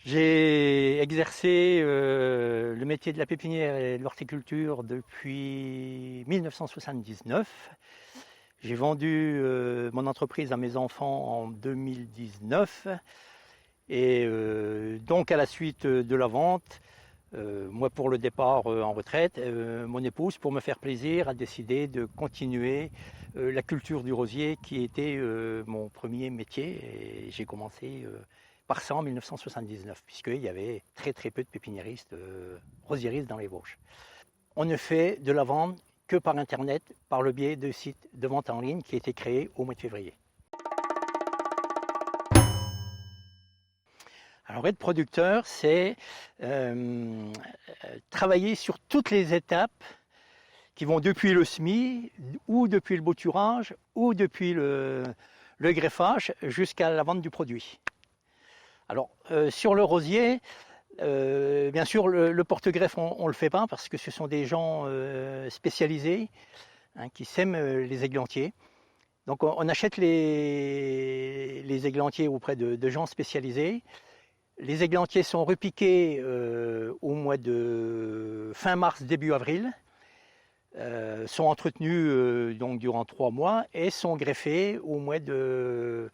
J'ai exercé le métier de la pépinière et de l'horticulture depuis 1979. J'ai vendu mon entreprise à mes enfants en 2019. Et donc à la suite de la vente, moi pour le départ en retraite, mon épouse, pour me faire plaisir, a décidé de continuer la culture du rosier qui était mon premier métier. Et j'ai commencé par ça en 1979, puisqu'il y avait très peu de pépiniéristes, rosiéristes dans les Vosges. On ne fait de la vente que par internet, par le biais de sites de vente en ligne qui a été créé au mois de février. Alors être producteur, c'est travailler sur toutes les étapes qui vont depuis le semis, ou depuis le bouturage, ou depuis le greffage, jusqu'à la vente du produit. Alors sur le rosier, bien sûr le porte-greffe on ne le fait pas parce que ce sont des gens spécialisés qui sèment les églantiers. Donc on achète les églantiers auprès de gens spécialisés. Les églantiers sont repiqués au mois de fin mars, début avril, sont entretenus donc durant 3 mois et sont greffés au mois de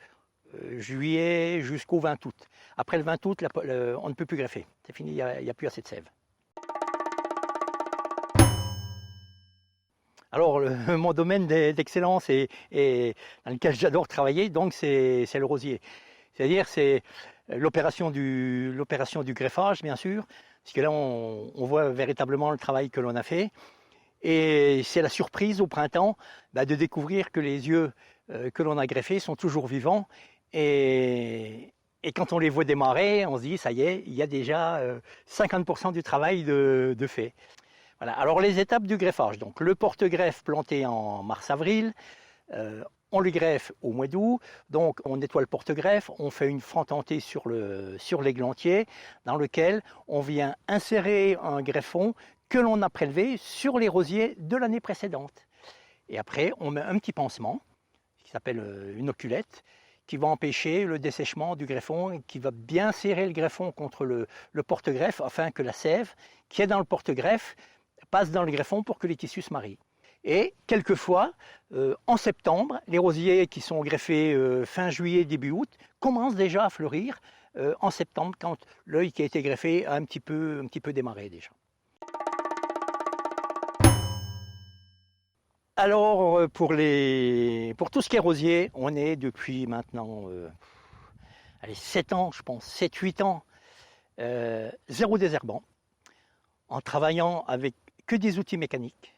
juillet jusqu'au 20 août. Après le 20 août, on ne peut plus greffer. C'est fini, il n'y a plus assez de sève. Alors, mon domaine d'excellence et dans lequel j'adore travailler, donc c'est le rosier. C'est-à-dire, c'est l'opération du greffage, bien sûr, parce que là, on voit véritablement le travail que l'on a fait. Et c'est la surprise au printemps de découvrir que les yeux que l'on a greffés sont toujours vivants. Et quand on les voit démarrer, on se dit, ça y est, il y a déjà 50% du travail de fait. Voilà. Alors les étapes du greffage, donc le porte-greffe planté en mars-avril, on le greffe au mois d'août, donc on nettoie le porte-greffe, on fait une fente tentée sur l'églantier dans lequel on vient insérer un greffon que l'on a prélevé sur les rosiers de l'année précédente. Et après, on met un petit pansement qui s'appelle une oculette, qui va empêcher le dessèchement du greffon et qui va bien serrer le greffon contre le porte-greffe afin que la sève qui est dans le porte-greffe passe dans le greffon pour que les tissus se marient. Et quelquefois, en septembre, les rosiers qui sont greffés fin juillet, début août, commencent déjà à fleurir en septembre quand l'œil qui a été greffé a un petit peu démarré déjà. Alors pour tout ce qui est rosier, on est depuis maintenant 7 ans, je pense, 7-8 ans, zéro désherbant, en travaillant avec que des outils mécaniques.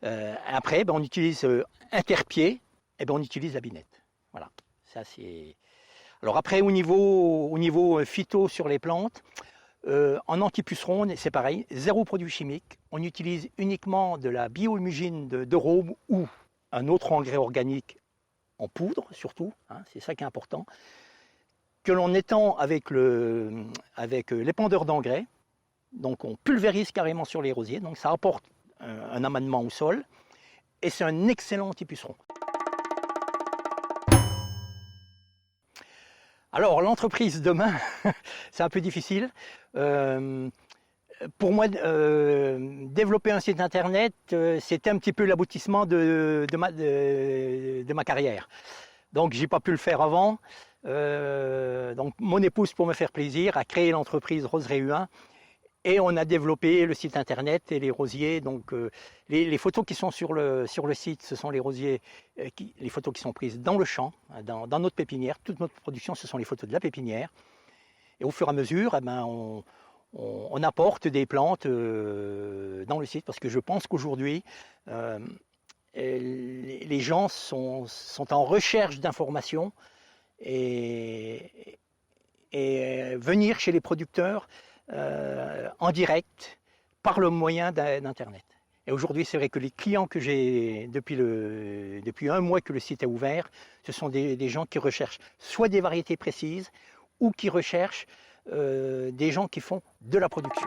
Après, on utilise interpied et on utilise la binette. Voilà, ça c'est. Alors après, au niveau phyto sur les plantes, en anti-puceron, c'est pareil, zéro produit chimique. On utilise uniquement de la bio-humugine de Rome ou un autre engrais organique en poudre, surtout, c'est ça qui est important, que l'on étend avec l'épandeur d'engrais. Donc on pulvérise carrément sur les rosiers, donc ça apporte un amendement au sol et c'est un excellent anti-puceron. Alors l'entreprise demain, c'est un peu difficile. Pour moi, développer un site internet, c'était un petit peu l'aboutissement de ma carrière. Donc j'ai pas pu le faire avant. Donc mon épouse, pour me faire plaisir, a créé l'entreprise Roseraie U1 et on a développé le site internet et les rosiers. Donc les photos qui sont sur le site, ce sont les rosiers, les photos qui sont prises dans le champ, dans notre pépinière. Toute notre production, ce sont les photos de la pépinière. Et au fur et à mesure, on apporte des plantes dans le site parce que je pense qu'aujourd'hui, les gens sont en recherche d'informations et venir chez les producteurs en direct par le moyen d'Internet. Et aujourd'hui, c'est vrai que les clients que j'ai depuis 1 mois que le site est ouvert, ce sont des gens qui recherchent soit des variétés précises ou qui recherchent des gens qui font de la production.